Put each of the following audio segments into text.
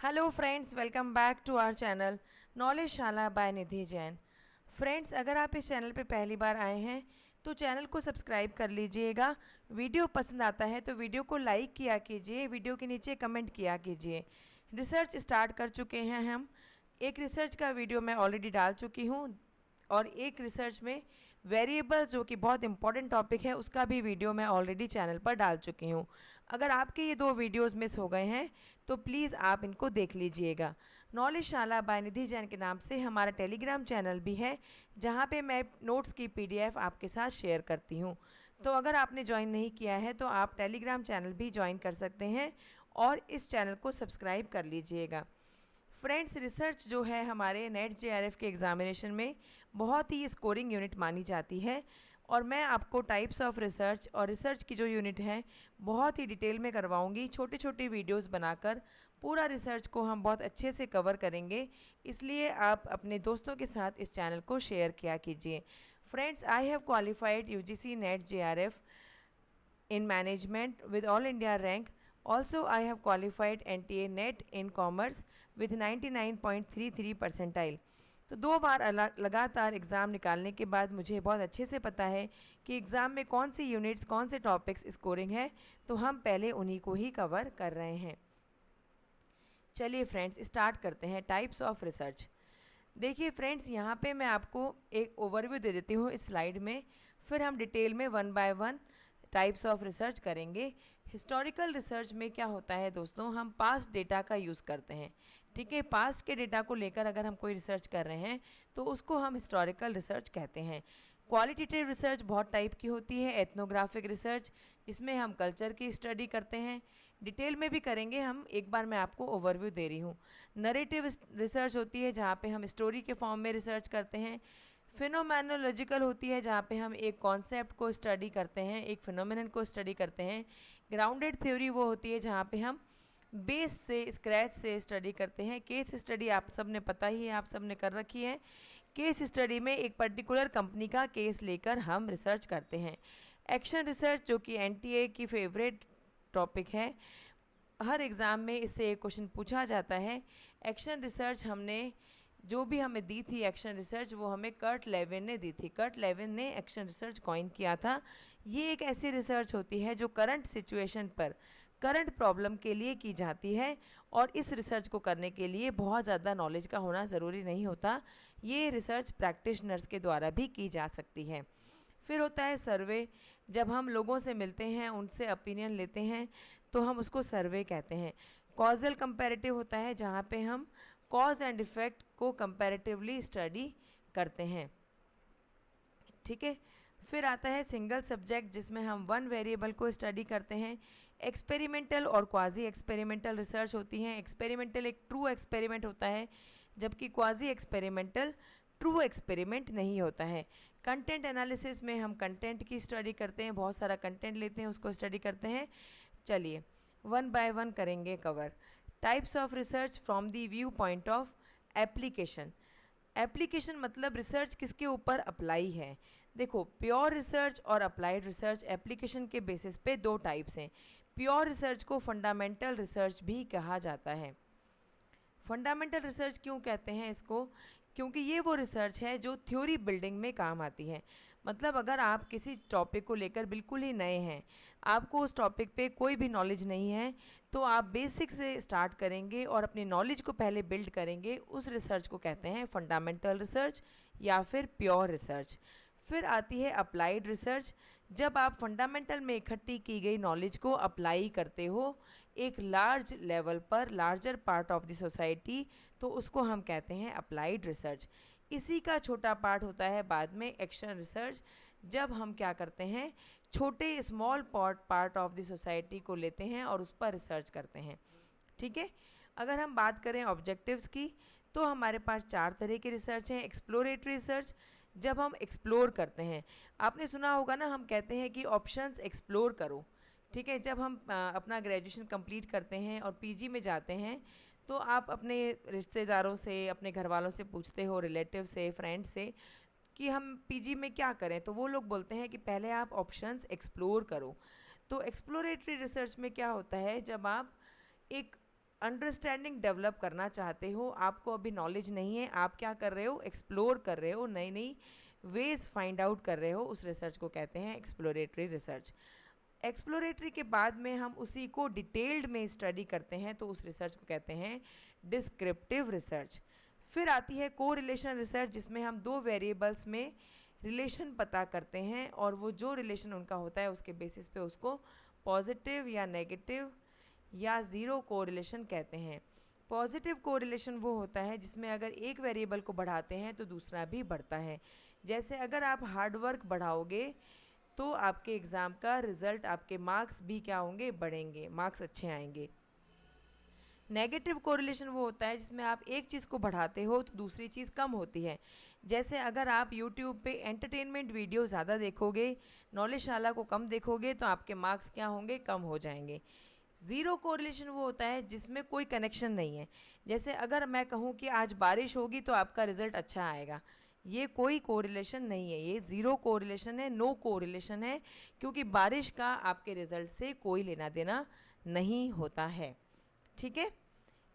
Hello friends, welcome back to our channel knowledge Shala by Nidhi Jain. Friends, अगर आप इस channel पे पहली बार आए हैं तो चैनल को सब्सक्राइब कर लीजिएगा। वीडियो पसंद आता है तो वीडियो को लाइक किया कीजिए, वीडियो के नीचे कमेंट किया कीजिए। रिसर्च स्टार्ट कर चुके हैं हम। एक रिसर्च का वीडियो मैं ऑलरेडी डाल चुकी हूँ और एक रिसर्च में वेरिएबल जो कि बहुत इंपॉर्टेंट टॉपिक है उसका भी वीडियो मैं ऑलरेडी चैनल पर डाल चुकी हूँ। अगर आपके ये दो वीडियोस मिस हो गए हैं तो प्लीज़ आप इनको देख लीजिएगा। नॉलेज शाला बाय निधि जैन के नाम से हमारा टेलीग्राम चैनल भी है जहाँ पे मैं नोट्स की पीडीएफ आपके साथ शेयर करती हूँ। तो अगर आपने ज्वाइन नहीं किया है तो आप टेलीग्राम चैनल भी ज्वाइन कर सकते हैं और इस चैनल को सब्सक्राइब कर लीजिएगा। फ्रेंड्स, रिसर्च जो है हमारे नेट जेआरएफ के एग्ज़ामिनेशन में बहुत ही स्कोरिंग यूनिट मानी जाती है और मैं आपको टाइप्स ऑफ रिसर्च और रिसर्च की जो यूनिट है बहुत ही डिटेल में करवाऊंगी। छोटे छोटे वीडियोस बनाकर पूरा रिसर्च को हम बहुत अच्छे से कवर करेंगे, इसलिए आप अपने दोस्तों के साथ इस चैनल को शेयर किया कीजिए। Friends, I have qualified UGC net JRF in management with all India rank. Also, I have qualified NTA NET in commerce with 99.33 percentile. तो दो बार लगातार एग्ज़ाम निकालने के बाद मुझे बहुत अच्छे से पता है कि एग्ज़ाम में कौन सी यूनिट्स कौन से टॉपिक्स स्कोरिंग है, तो हम पहले उन्हीं को ही कवर कर रहे हैं। चलिए फ्रेंड्स, स्टार्ट करते हैं टाइप्स ऑफ रिसर्च। देखिए फ्रेंड्स, यहाँ पे मैं आपको एक ओवरव्यू दे देती हूँ इस स्लाइड में, फिर हम डिटेल में one by one types of research करेंगे। हिस्टोरिकल रिसर्च में क्या होता है दोस्तों, हम पास्ट डेटा का यूज़ करते हैं। ठीक है, पास्ट के डेटा को लेकर अगर हम कोई रिसर्च कर रहे हैं तो उसको हम हिस्टोरिकल रिसर्च कहते हैं। क्वालिटेटिव रिसर्च बहुत टाइप की होती है। एथनोग्राफिक रिसर्च, जिसमें हम कल्चर की स्टडी करते हैं, डिटेल में भी करेंगे हम, एक बार मैं आपको ओवरव्यू दे रही हूँ। नरेटिव रिसर्च होती है जहाँ पे हम स्टोरी के फॉर्म में रिसर्च करते हैं। फिनोमेनोलॉजिकल होती है जहाँ पे हम एक कॉन्सेप्ट को स्टडी करते हैं, एक फिनोमेनन को स्टडी करते हैं। ग्राउंडेड थ्योरी वो होती है जहाँ पे हम बेस से स्क्रैच से स्टडी करते हैं। केस स्टडी आप सब ने पता ही है, आप सब ने कर रखी है। केस स्टडी में एक पर्टिकुलर कंपनी का केस लेकर हम रिसर्च करते हैं। एक्शन रिसर्च, जो कि एनटीए की फेवरेट टॉपिक है, हर एग्ज़ाम में इससे एक क्वेश्चन पूछा जाता है। एक्शन रिसर्च हमने जो भी हमें दी थी एक्शन रिसर्च, वो हमें कर्ट लेविन ने दी थी। कर्ट लेविन ने एक्शन रिसर्च कॉइन किया था। ये एक ऐसी रिसर्च होती है जो करंट सिचुएशन पर, करंट प्रॉब्लम के लिए की जाती है और इस रिसर्च को करने के लिए बहुत ज़्यादा नॉलेज का होना ज़रूरी नहीं होता। ये रिसर्च प्रैक्टिशनर्स के द्वारा भी की जा सकती है। फिर होता है सर्वे, जब हम लोगों से मिलते हैं, उनसे ओपिनियन लेते हैं, तो हम उसको सर्वे कहते हैं। कॉजल कंपैरेटिव होता है जहाँ पे हम कॉज एंड इफ़ेक्ट को कंपैरेटिवली स्टडी करते हैं। ठीक है, फिर आता है सिंगल सब्जेक्ट, जिसमें हम वन वेरिएबल को स्टडी करते हैं। एक्सपेरिमेंटल और क्वाजी एक्सपेरिमेंटल रिसर्च होती हैं। एक्सपेरिमेंटल एक ट्रू एक्सपेरिमेंट होता है, जबकि क्वाजी एक्सपेरिमेंटल ट्रू एक्सपेरिमेंट नहीं होता है। कंटेंट एनालिसिस में हम कंटेंट की स्टडी करते हैं, बहुत सारा कंटेंट लेते हैं, उसको स्टडी करते हैं। चलिए वन बाय वन करेंगे cover. Types of research from the view point of application. Application मतलब रिसर्च किसके ऊपर अप्लाई है। देखो, प्योर रिसर्च और अप्लाइड रिसर्च एप्लीकेशन के बेसिस पे दो टाइप्स हैं। प्योर रिसर्च को फंडामेंटल रिसर्च भी कहा जाता है। फंडामेंटल रिसर्च क्यों कहते हैं इसको, क्योंकि ये वो रिसर्च है जो थ्योरी बिल्डिंग में काम आती है। मतलब अगर आप किसी टॉपिक को लेकर बिल्कुल ही नए हैं, आपको उस टॉपिक पे कोई भी नॉलेज नहीं है, तो आप बेसिक से स्टार्ट करेंगे और अपनी नॉलेज को पहले बिल्ड करेंगे, उस रिसर्च को कहते हैं फंडामेंटल रिसर्च या फिर प्योर रिसर्च। फिर आती है अप्लाइड रिसर्च। जब आप फंडामेंटल में इकट्ठी की गई नॉलेज को अप्लाई करते हो एक लार्ज लेवल पर, larger part of the society, तो उसको हम कहते हैं अप्लाइड रिसर्च। इसी का छोटा पार्ट होता है बाद में एक्शन रिसर्च, जब हम क्या करते हैं, छोटे small part of the society को लेते हैं और उस पर रिसर्च करते हैं। ठीक है, अगर हम बात करें ऑब्जेक्टिव्स की, तो हमारे पास चार तरह की रिसर्च हैं। एक्सप्लोरेटरी रिसर्च, जब हम एक्सप्लोर करते हैं, आपने सुना होगा ना, हम कहते हैं कि ऑप्शंस एक्सप्लोर करो। ठीक है, जब हम अपना ग्रेजुएशन कंप्लीट करते हैं और पीजी में जाते हैं, तो आप अपने रिश्तेदारों से, अपने घर वालों से पूछते हो, रिलेटिव से, फ्रेंड से, कि हम पीजी में क्या करें, तो वो लोग बोलते हैं कि पहले आप ऑप्शंस एक्सप्लोर करो। तो एक्सप्लोरेटरी रिसर्च में क्या होता है, जब आप एक अंडरस्टैंडिंग डेवलप करना चाहते हो, आपको अभी नॉलेज नहीं है, आप क्या कर रहे हो, एक्सप्लोर कर रहे हो, नई नई वेज फाइंड आउट कर रहे हो, उस रिसर्च को कहते हैं एक्सप्लोरेटरी रिसर्च। एक्सप्लोरेटरी के बाद में हम उसी को डिटेल्ड में स्टडी करते हैं तो उस रिसर्च को कहते हैं डिस्क्रिप्टिव रिसर्च। फिर आती है कोरिलेशन रिसर्च, जिसमें हम दो वेरिएबल्स में रिलेशन पता करते हैं और वो जो रिलेशन उनका होता है उसके बेसिस पे उसको पॉजिटिव या नेगेटिव या ज़ीरो कोरिलेशन कहते हैं। पॉजिटिव कोरिलेशन वो होता है जिसमें अगर एक वेरिएबल को बढ़ाते हैं तो दूसरा भी बढ़ता है। जैसे अगर आप हार्ड वर्क बढ़ाओगे तो आपके एग्ज़ाम का रिज़ल्ट, आपके मार्क्स भी क्या होंगे, बढ़ेंगे, मार्क्स अच्छे आएंगे। नेगेटिव कोरिलेशन वो होता है जिसमें आप एक चीज़ को बढ़ाते हो तो दूसरी चीज़ कम होती है। जैसे अगर आप यूट्यूब पे एंटरटेनमेंट वीडियो ज़्यादा देखोगे, नॉलेजशाला को कम देखोगे तो आपके मार्क्स क्या होंगे, कम हो जाएंगे। ज़ीरो कोरिलेशन वो होता है जिसमें कोई कनेक्शन नहीं है। जैसे अगर मैं कहूँ कि आज बारिश होगी तो आपका रिज़ल्ट अच्छा आएगा, ये कोई कोरिलेशन नहीं है, ये ज़ीरो कोरिलेशन है, नो कोरिलेशन है, क्योंकि बारिश का आपके रिज़ल्ट से कोई लेना देना नहीं होता है। ठीक है,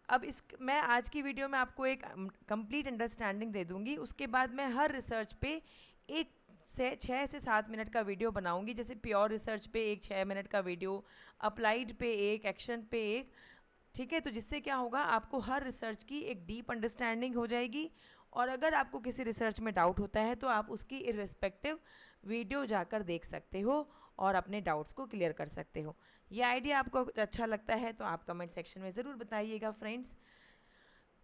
अब मैं आज की वीडियो में आपको एक कंप्लीट अंडरस्टैंडिंग दे दूंगी। उसके बाद मैं हर रिसर्च पे एक से 6 से 7 मिनट का वीडियो बनाऊंगी। जैसे प्योर रिसर्च पे एक 6 मिनट का वीडियो, अप्लाइड पे एक, एक्शन पे एक। ठीक है, तो जिससे क्या होगा, आपको हर रिसर्च की एक डीप अंडरस्टैंडिंग हो जाएगी। और अगर आपको किसी रिसर्च में डाउट होता है तो आप उसकी इर्रेस्पेक्टिव वीडियो जाकर देख सकते हो और अपने डाउट्स को क्लियर कर सकते हो। ये आइडिया आपको अच्छा लगता है तो आप कमेंट सेक्शन में ज़रूर बताइएगा फ्रेंड्स।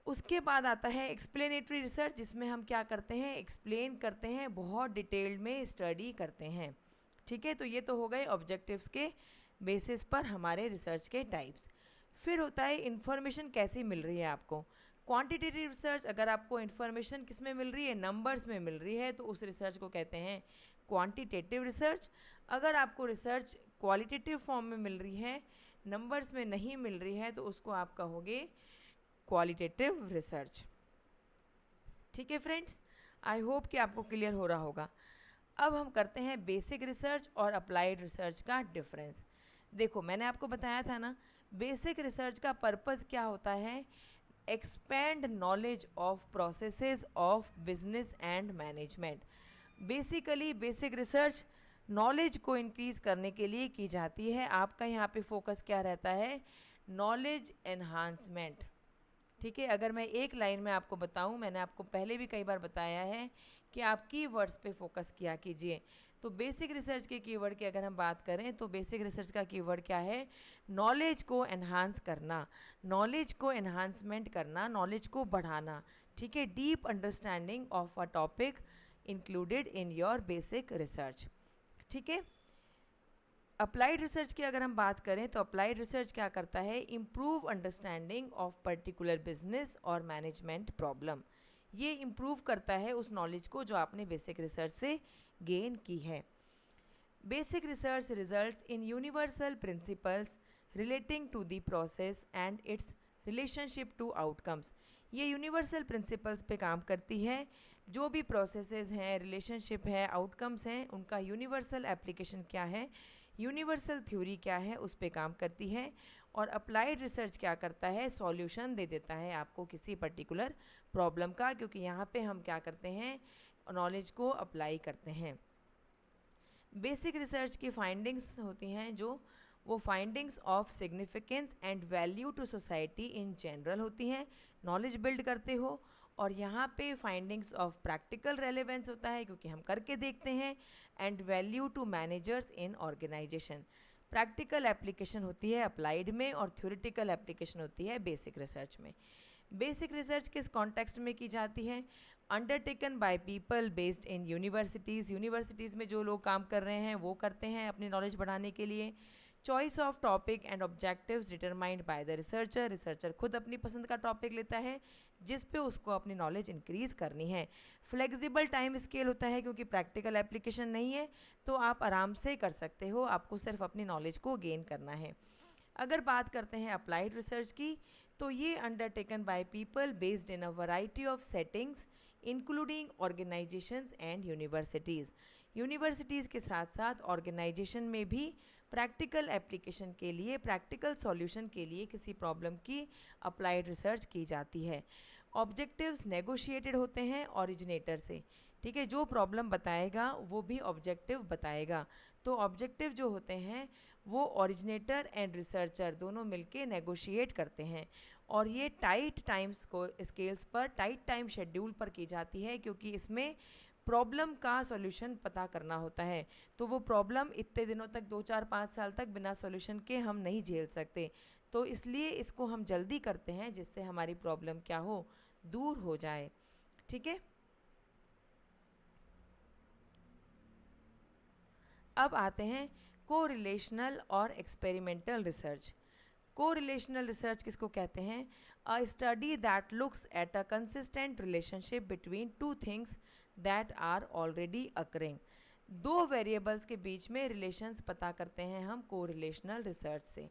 उसके बाद आता है एक्सप्लेनेटरी रिसर्च, जिसमें हम क्या करते हैं, एक्सप्लेन करते हैं, बहुत डिटेल्ड में स्टडी करते हैं। ठीक है, तो ये तो हो गए ऑब्जेक्टिव्स के बेसिस पर हमारे रिसर्च के टाइप्स। फिर होता है इन्फॉर्मेशन कैसी मिल रही है आपको। क्वांटिटेटिव रिसर्च, अगर आपको इन्फॉर्मेशन किस में मिल रही है, नंबर्स में मिल रही है तो उस रिसर्च को कहते हैं क्वांटिटेटिव रिसर्च। अगर आपको रिसर्च क्वालिटेटिव फॉर्म में मिल रही है, नंबर्स में नहीं मिल रही है, तो उसको आप कहोगे क्वालिटेटिव रिसर्च। ठीक है फ्रेंड्स, आई होप कि आपको क्लियर हो रहा होगा। अब हम करते हैं बेसिक रिसर्च और अप्लाइड रिसर्च का डिफरेंस। देखो, मैंने आपको बताया था ना, बेसिक रिसर्च का पर्पस क्या होता है, expand knowledge of processes of business and management. Basically basic research knowledge को इंक्रीज़ करने के लिए की जाती है। आपका यहाँ पे फोकस क्या रहता है, नॉलेज एनहांसमेंट। ठीक है, अगर मैं एक लाइन में आपको बताऊं, मैंने आपको पहले भी कई बार बताया है कि आप कीवर्ड्स पे फोकस किया कीजिए। तो बेसिक रिसर्च के कीवर्ड की अगर हम बात करें तो बेसिक रिसर्च का कीवर्ड क्या है, नॉलेज को एनहांस करना, नॉलेज को एनहांसमेंट करना, नॉलेज को बढ़ाना। ठीक है, deep understanding of a topic included in your basic research. ठीक है, अप्लाइड रिसर्च की अगर हम बात करें तो अप्लाइड रिसर्च क्या करता है, improve understanding of particular business और मैनेजमेंट प्रॉब्लम। ये इम्प्रूव करता है उस नॉलेज को जो आपने बेसिक रिसर्च से गेन की है। Basic research results in universal principles relating to the process and its relationship to outcomes. ये यूनिवर्सल प्रिंसिपल्स पे काम करती है। जो भी प्रोसेसेस हैं, रिलेशनशिप है, आउटकम्स हैं, उनका यूनिवर्सल एप्लीकेशन क्या है, यूनिवर्सल थ्योरी क्या है, उस पे काम करती है। और अप्लाइड रिसर्च क्या करता है, सॉल्यूशन दे देता है आपको किसी पर्टिकुलर प्रॉब्लम का, क्योंकि यहाँ पे हम क्या करते हैं, नॉलेज को अप्लाई करते हैं। बेसिक रिसर्च की फाइंडिंग्स होती हैं जो वो findings of significance and value to society in general होती हैं, नॉलेज बिल्ड करते हो। और यहाँ पे फाइंडिंग्स ऑफ प्रैक्टिकल रेलेवेंस होता है क्योंकि हम करके देखते हैं, and value to managers in organisation. Practical application होती है अप्लाइड में और थ्योरेटिकल एप्लीकेशन होती है बेसिक रिसर्च में। बेसिक रिसर्च किस कॉन्टेक्स्ट में की जाती है, undertaken by people based in universities. Universities में जो लोग काम कर रहे हैं वो करते हैं अपनी नॉलेज बढ़ाने के लिए। Choice of topic and objectives determined by the researcher. Researcher खुद अपनी पसंद का टॉपिक लेता है जिस पे उसको अपनी नॉलेज इंक्रीज़ करनी है। फ्लेक्सिबल टाइम स्केल होता है क्योंकि प्रैक्टिकल एप्लीकेशन नहीं है तो आप आराम से कर सकते हो, आपको सिर्फ अपनी नॉलेज को गेन करना है। अगर बात करते हैं अप्लाइड रिसर्च की तो ये undertaken by people based in a variety of settings including organisations and universities. Universities के साथ साथ ऑर्गेनाइजेशन में भी प्रैक्टिकल एप्लीकेशन के लिए, प्रैक्टिकल सॉल्यूशन के लिए किसी प्रॉब्लम की अप्लाइड रिसर्च की जाती है। ऑब्जेक्टिव्स नेगोशिएटेड होते हैं ओरिजिनेटर से, ठीक है। जो प्रॉब्लम बताएगा वो भी ऑब्जेक्टिव बताएगा। तो ऑब्जेक्टिव जो होते हैं वो ओरिजिनेटर एंड रिसर्चर दोनों मिलके नेगोशिएट करते हैं, और ये टाइट टाइम्स को स्केल्स पर, टाइट टाइम शेड्यूल पर की जाती है, क्योंकि इसमें प्रॉब्लम का सॉल्यूशन पता करना होता है। तो वो प्रॉब्लम इतने दिनों तक, 2 4 5 साल तक बिना सॉल्यूशन के हम नहीं झेल सकते। तो इसलिए इसको हम जल्दी करते हैं जिससे हमारी प्रॉब्लम क्या हो, दूर हो जाए, ठीक है। अब आते हैं कोरिलेशनल और एक्सपेरिमेंटल रिसर्च। कोरिलेशनल रिसर्च किसको कहते हैं? A study that looks at a consistent relationship between two things that are already occurring. दो वेरिएबल्स के बीच में रिलेशंस पता करते हैं हम कोरिलेशनल रिसर्च से,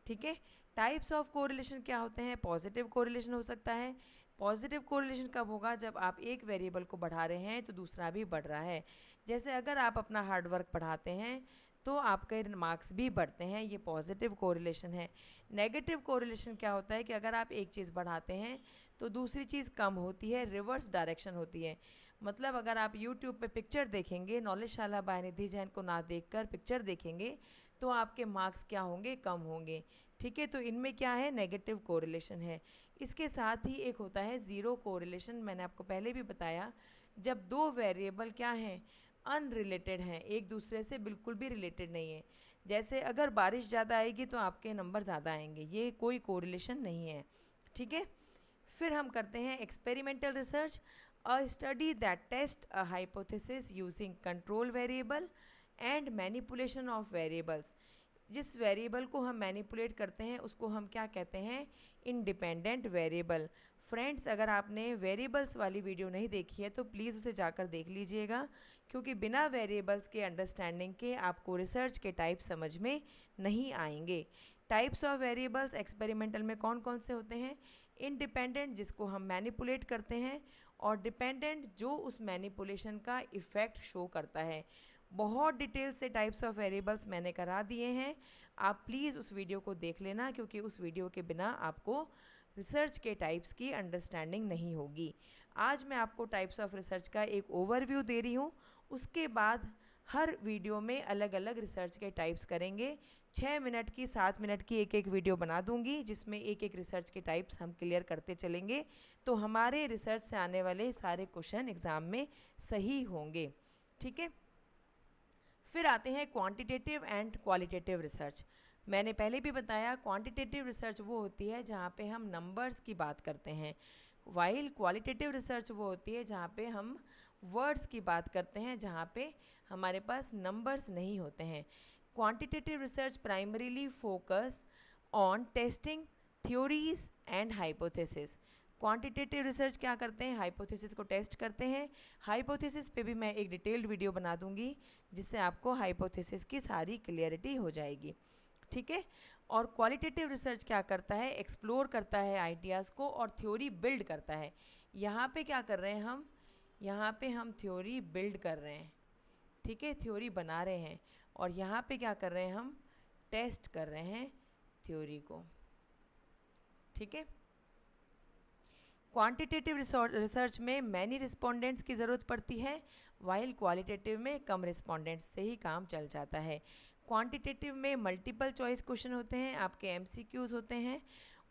ठीक है। टाइप्स ऑफ कोरिलेशन क्या होते हैं? पॉजिटिव कोरिलेशन हो सकता है। पॉजिटिव कोरिलेशन कब होगा? जब आप एक वेरिएबल को बढ़ा रहे हैं तो दूसरा भी बढ़ रहा है। जैसे अगर आप अपना हार्डवर्क बढ़ाते हैं तो आपके मार्क्स भी बढ़ते हैं, ये पॉजिटिव कोरिलेशन है। नेगेटिव कोरिलेशन क्या होता है कि अगर आप एक चीज़ बढ़ाते हैं तो दूसरी चीज़ कम होती है, रिवर्स डायरेक्शन होती है। मतलब अगर आप यूट्यूब पे पिक्चर देखेंगे, नॉलेजशाला बाय निधि जैन को ना देखकर पिक्चर देखेंगे तो आपके मार्क्स क्या होंगे? कम होंगे, ठीक है। तो इनमें क्या है? नेगेटिव कोरिलेशन है। इसके साथ ही एक होता है ज़ीरो कोरिलेशन। मैंने आपको पहले भी बताया, जब दो वेरिएबल क्या हैं? अनरिलेटेड हैं, एक दूसरे से बिल्कुल भी रिलेटेड नहीं है। जैसे अगर बारिश ज़्यादा आएगी तो आपके नंबर ज़्यादा आएंगे, ये कोई कोरिलेशन नहीं है, ठीक है। फिर हम करते हैं experimental research. A study that test a hypothesis using control variable and manipulation of variables. जिस वेरिएबल को हम मैनिपुलेट करते हैं उसको हम क्या कहते हैं? Independent variable. फ्रेंड्स, अगर आपने वेरिएबल्स वाली वीडियो नहीं देखी है तो प्लीज़ उसे जाकर देख लीजिएगा, क्योंकि बिना वेरिएबल्स के अंडरस्टैंडिंग के आपको रिसर्च के टाइप समझ में नहीं आएंगे। टाइप्स ऑफ वेरिएबल्स एक्सपेरिमेंटल में कौन कौन से होते हैं? इंडिपेंडेंट, जिसको हम मैनिपुलेट करते हैं, और डिपेंडेंट, जो उस मैनिपुलेशन का इफ़ेक्ट शो करता है। बहुत डिटेल से टाइप्स ऑफ वेरिएबल्स मैंने करा दिए हैं, आप प्लीज़ उस वीडियो को देख लेना, क्योंकि उस वीडियो के बिना आपको रिसर्च के टाइप्स की अंडरस्टैंडिंग नहीं होगी। आज मैं आपको टाइप्स ऑफ रिसर्च का एक ओवरव्यू दे रही हूँ, उसके बाद हर वीडियो में अलग अलग रिसर्च के टाइप्स करेंगे। 6 मिनट की, 7 मिनट की एक एक वीडियो बना दूंगी, जिसमें एक एक रिसर्च के टाइप्स हम क्लियर करते चलेंगे, तो हमारे रिसर्च से आने वाले सारे क्वेश्चन एग्ज़ाम में सही होंगे, ठीक है। फिर आते हैं क्वांटिटेटिव एंड क्वालिटेटिव रिसर्च। मैंने पहले भी बताया, क्वांटिटेटिव रिसर्च वो होती है जहाँ पे हम नंबर्स की बात करते हैं, वाइल क्वालिटेटिव रिसर्च वो होती है जहाँ पे हम वर्ड्स की बात करते हैं, जहाँ पे हमारे पास नंबर्स नहीं होते हैं। Quantitative research primarily focus on testing theories and hypothesis. Quantitative research क्या करते हैं? हाइपोथेसिस को टेस्ट करते हैं। हाइपोथेसिस पे भी मैं एक डिटेल्ड वीडियो बना दूंगी, जिससे आपको हाइपोथेसिस की सारी क्लियरिटी हो जाएगी, ठीक है। और क्वालिटेटिव रिसर्च क्या करता है? एक्सप्लोर करता है आइडियाज़ को और थ्योरी बिल्ड करता है। यहाँ पे क्या कर रहे हैं हम? यहाँ पे हम थ्योरी बिल्ड कर रहे हैं, ठीक है, थ्योरी बना रहे हैं। और यहाँ पे क्या कर रहे हैं? हम टेस्ट कर रहे हैं थ्योरी को, ठीक है। क्वांटिटेटिव रिसर्च में मैनी रिस्पोंडेंट्स की ज़रूरत पड़ती है, वाइल क्वालिटेटिव में कम रिस्पोंडेंट्स से ही काम चल जाता है। क्वांटिटेटिव में मल्टीपल चॉइस क्वेश्चन होते हैं, आपके एमसीक्यूज होते हैं,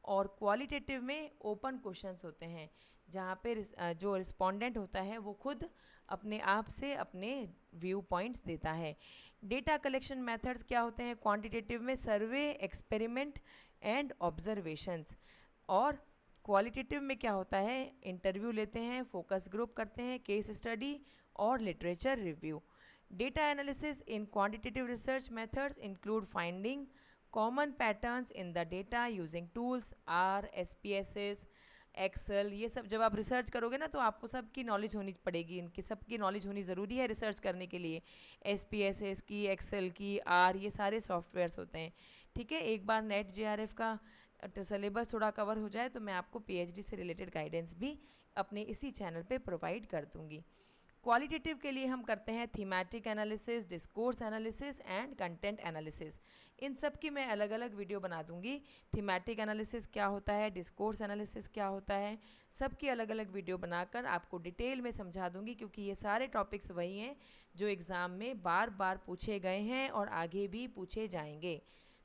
और क्वालिटेटिव में ओपन क्वेश्चंस होते हैं, जहाँ पे जो रिस्पोंडेंट होता है वो खुद अपने आप से अपने व्यू पॉइंट्स देता है। डेटा कलेक्शन मेथड्स क्या होते हैं? क्वांटिटेटिव में सर्वे, एक्सपेरिमेंट एंड ऑब्जर्वेशंस, और क्वालिटेटिव में क्या होता है? इंटरव्यू लेते हैं, फोकस ग्रुप करते हैं, केस स्टडी और literature review. Data analysis in quantitative research methods include finding common patterns in the data using tools R, SPSS, Excel. ये सब जब आप रिसर्च करोगे ना तो आपको सबकी नॉलेज होनी पड़ेगी, इनकी सबकी नॉलेज होनी ज़रूरी है रिसर्च करने के लिए। SPSS की, एक्सेल की, आर, ये सारे सॉफ्टवेयर्स होते हैं, ठीक है। एक बार नेट JRF का सिलेबस थोड़ा कवर हो जाए तो मैं आपको PhD से रिलेटेड गाइडेंस भी अपने इसी चैनल पे प्रोवाइड कर दूंगी। क्वालिटेटिव के लिए हम करते हैं thematic analysis, discourse analysis and content analysis. इन सब की मैं अलग अलग वीडियो बना दूंगी। थीमेटिक एनालिसिस क्या होता है, डिस्कोर्स एनालिसिस क्या होता है, सब की अलग अलग वीडियो बनाकर आपको डिटेल में समझा दूंगी, क्योंकि ये सारे टॉपिक्स वही हैं जो एग्ज़ाम में बार बार पूछे गए हैं और आगे भी पूछे जाएंगे।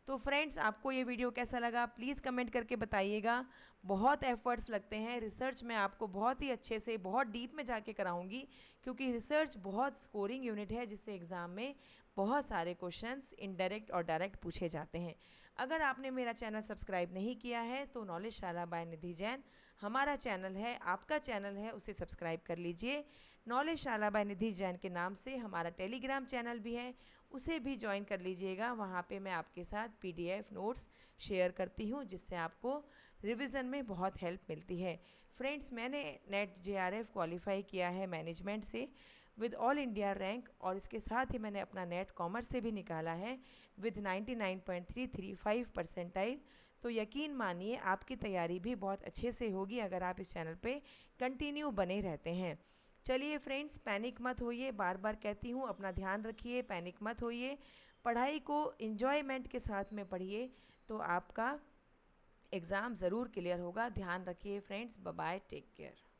तो फ्रेंड्स, आपको ये वीडियो कैसा लगा प्लीज़ कमेंट करके बताइएगा। बहुत एफर्ट्स लगते हैं रिसर्च में, आपको बहुत ही अच्छे से बहुत डीप में जाके कराऊंगी, क्योंकि रिसर्च बहुत स्कोरिंग यूनिट है जिससे एग्ज़ाम में बहुत सारे क्वेश्चंस इनडायरेक्ट और डायरेक्ट पूछे जाते हैं। अगर आपने मेरा चैनल सब्सक्राइब नहीं किया है तो नॉलेज शाला बाय निधि जैन हमारा चैनल है, आपका चैनल है, उसे सब्सक्राइब कर लीजिए। नॉलेज शाला बाय निधि जैन के नाम से हमारा टेलीग्राम चैनल भी है, उसे भी ज्वाइन कर लीजिएगा। वहाँ पे मैं आपके साथ PDF नोट्स शेयर करती हूँ, जिससे आपको रिवीजन में बहुत हेल्प मिलती है। फ्रेंड्स, मैंने नेट JRF क्वालिफाई किया है मैनेजमेंट से विद ऑल इंडिया रैंक, और इसके साथ ही मैंने अपना नेट कॉमर्स से भी निकाला है विद 99.335 परसेंटाइल। तो यकीन मानिए आपकी तैयारी भी बहुत अच्छे से होगी अगर आप इस चैनल पे कंटिन्यू बने रहते हैं। चलिए फ्रेंड्स, पैनिक मत होइए, बार बार कहती हूँ, अपना ध्यान रखिए, पैनिक मत होइए, पढ़ाई को इन्जॉयमेंट के साथ में पढ़िए, तो आपका एग्ज़ाम ज़रूर क्लियर होगा। ध्यान रखिए friends, bye bye, take care.